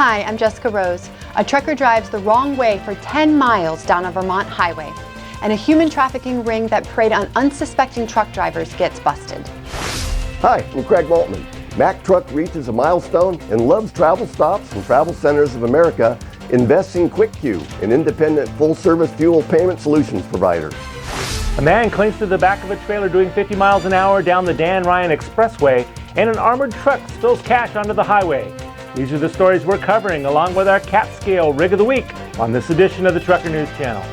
Hi, I'm Jessica Rose. A trucker drives the wrong way for 10 miles down a Vermont highway, and a human trafficking ring that preyed on unsuspecting truck drivers gets busted. Hi, I'm Craig Maltman. Mack Truck reaches a milestone and loves travel stops and travel centers of America, invests in QuickQ, an independent full-service fuel payment solutions provider. A man clings to the back of a trailer doing 50 miles an hour down the Dan Ryan Expressway, and an armored truck spills cash onto the highway. These are the stories we're covering, along with our cat scale rig of the week on this edition of the Trucker News Channel.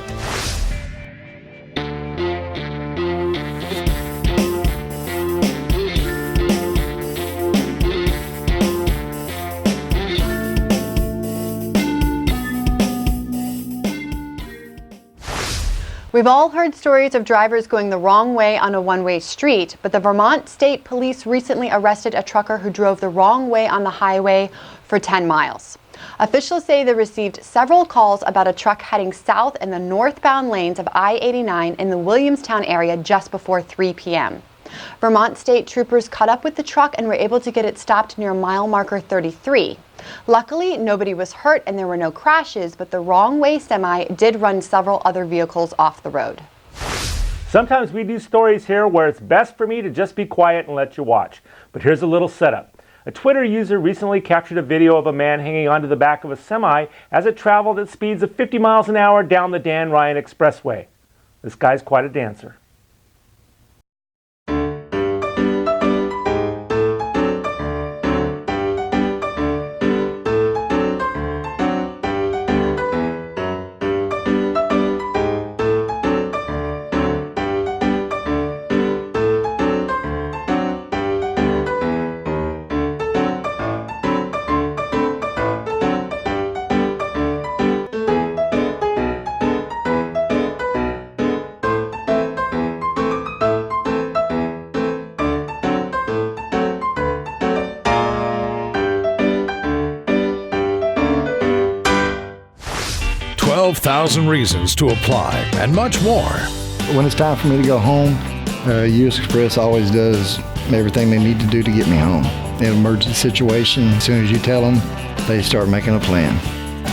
We've all heard stories of drivers going the wrong way on a one-way street, but the Vermont State Police recently arrested a trucker who drove the wrong way on the highway for 10 miles. Officials say they received several calls about a truck heading south in the northbound lanes of I-89 in the Williamstown area just before 3 p.m. Vermont State troopers caught up with the truck and were able to get it stopped near mile marker 33. Luckily, nobody was hurt and there were no crashes, but the wrong way semi did run several other vehicles off the road. Sometimes we do stories here where it's best for me to just be quiet and let you watch. But here's a little setup. A Twitter user recently captured a video of a man hanging onto the back of a semi as it traveled at speeds of 50 miles an hour down the Dan Ryan Expressway. This guy's quite a dancer. $12,000 reasons to apply, and much more. When it's time for me to go home, US Express always does everything they need to do to get me home. In an emergency situation, as soon as you tell them, they start making a plan.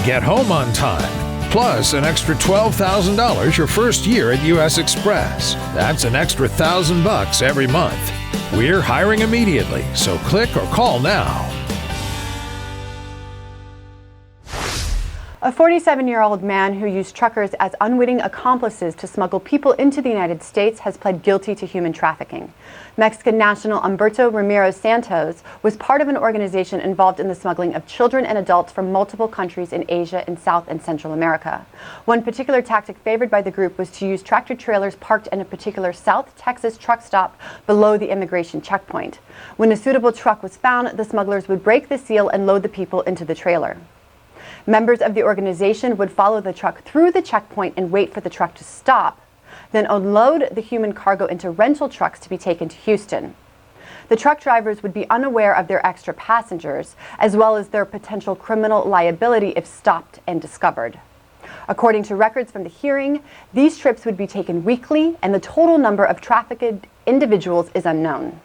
Get home on time, plus an extra $12,000 your first year at US Express. That's an extra $1,000 every month. We're hiring immediately, so click or call now. A 47-year-old man who used truckers as unwitting accomplices to smuggle people into the United States has pled guilty to human trafficking. Mexican national Humberto Ramirez Santos was part of an organization involved in the smuggling of children and adults from multiple countries in Asia and South and Central America. One particular tactic favored by the group was to use tractor trailers parked in a particular South Texas truck stop below the immigration checkpoint. When a suitable truck was found, the smugglers would break the seal and load the people into the trailer. Members of the organization would follow the truck through the checkpoint and wait for the truck to stop, then unload the human cargo into rental trucks to be taken to Houston. The truck drivers would be unaware of their extra passengers, as well as their potential criminal liability if stopped and discovered. According to records from the hearing, these trips would be taken weekly, and the total number of trafficked individuals is unknown.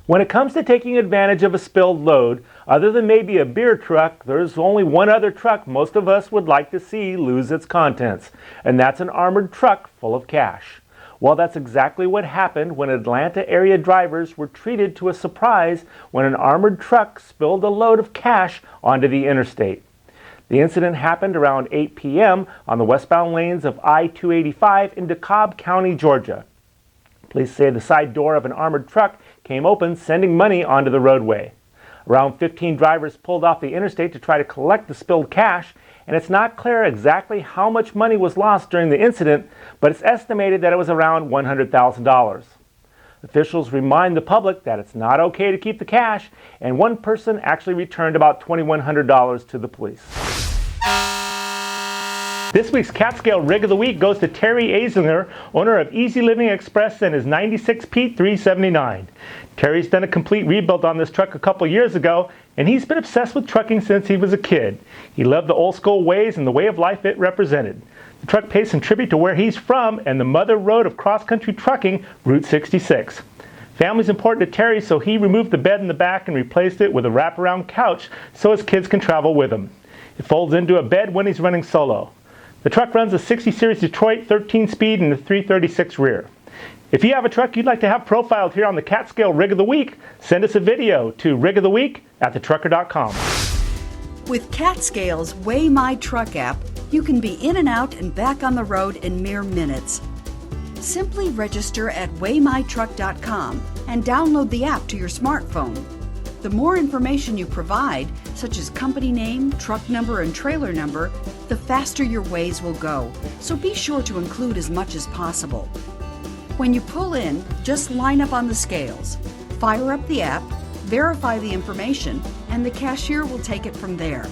When it comes to taking advantage of a spilled load, other than maybe a beer truck, there's only one other truck most of us would like to see lose its contents, and that's an armored truck full of cash. Well, that's exactly what happened when Atlanta area drivers were treated to a surprise when an armored truck spilled a load of cash onto the interstate. The incident happened around 8 p.m. on the westbound lanes of I-285 in DeKalb County, Georgia. Police say the side door of an armored truck came open, sending money onto the roadway. Around 15 drivers pulled off the interstate to try to collect the spilled cash, and it's not clear exactly how much money was lost during the incident, but it's estimated that it was around $100,000. Officials remind the public that it's not okay to keep the cash, and one person actually returned about $2,100 to the police. This week's Cat Scale Rig of the Week goes to Terry Aislinger, owner of Easy Living Express and his 96 Pete 379. Terry's done a complete rebuild on this truck a couple years ago, and he's been obsessed with trucking since he was a kid. He loved the old school ways and the way of life it represented. The truck pays some tribute to where he's from and the mother road of cross-country trucking, Route 66. Family's important to Terry, so he removed the bed in the back and replaced it with a wraparound couch so his kids can travel with him. It folds into a bed when he's running solo. The truck runs a 60 Series Detroit 13-speed and a 336 rear. If you have a truck you'd like to have profiled here on the Catscale Rig of the Week, send us a video to rigoftheweek@thetrucker.com. With Catscale's Weigh My Truck app, you can be in and out and back on the road in mere minutes. Simply register at weightmytruck.com and download the app to your smartphone. The more information you provide, such as company name, truck number, and trailer number, the faster your weighs will go, so be sure to include as much as possible. When you pull in, just line up on the scales, fire up the app, verify the information, and the cashier will take it from there.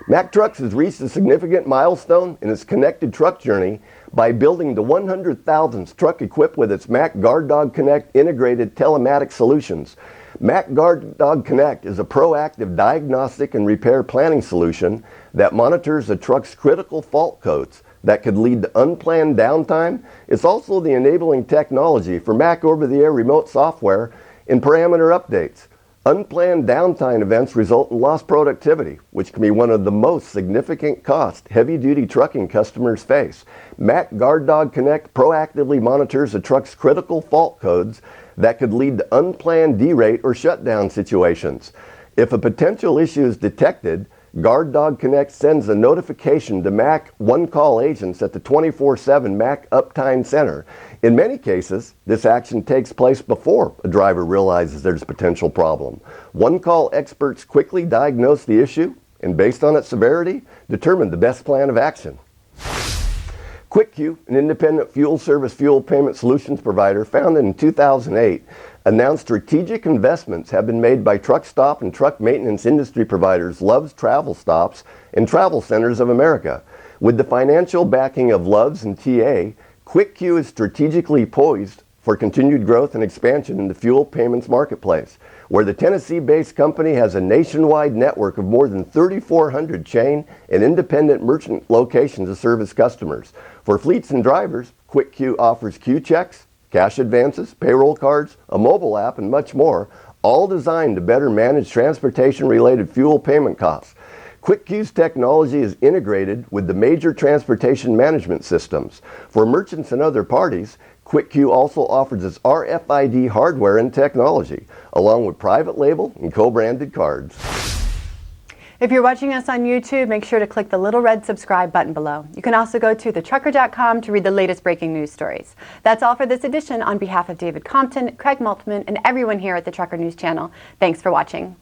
Mack Trucks has reached a significant milestone in its connected truck journey by building the 100,000th truck equipped with its Mack Guard Dog Connect integrated telematic solutions. Mack Guard Dog Connect is a proactive diagnostic and repair planning solution that monitors a truck's critical fault codes that could lead to unplanned downtime. It's also the enabling technology for Mack over-the-air remote software and parameter updates. Unplanned downtime events result in lost productivity, which can be one of the most significant costs heavy-duty trucking customers face. Mack Guard Dog Connect proactively monitors a truck's critical fault codes that could lead to unplanned derate or shutdown situations. If a potential issue is detected, Guard Dog Connect sends a notification to Mack one-call agents at the 24/7 Mack Uptime Center. In many cases, this action takes place before a driver realizes there's a potential problem. One-call experts quickly diagnose the issue and, based on its severity, determine the best plan of action. QuickQ, an independent fuel service fuel payment solutions provider founded in 2008, announced strategic investments have been made by truck stop and truck maintenance industry providers Love's Travel Stops and Travel Centers of America. With the financial backing of Love's and TA, QuickQ is strategically poised for continued growth and expansion in the fuel payments marketplace, where the Tennessee-based company has a nationwide network of more than 3,400 chain and independent merchant locations to service customers. For fleets and drivers, QuickQ offers Q checks, cash advances, payroll cards, a mobile app, and much more, all designed to better manage transportation-related fuel payment costs. QuickQ's technology is integrated with the major transportation management systems. For merchants and other parties, QuickQ also offers its RFID hardware and technology, along with private label and co-branded cards. If you're watching us on YouTube, make sure to click the little red subscribe button below. You can also go to thetrucker.com to read the latest breaking news stories. That's all for this edition. On behalf of David Compton, Craig Maltman, and everyone here at the Trucker News Channel, thanks for watching.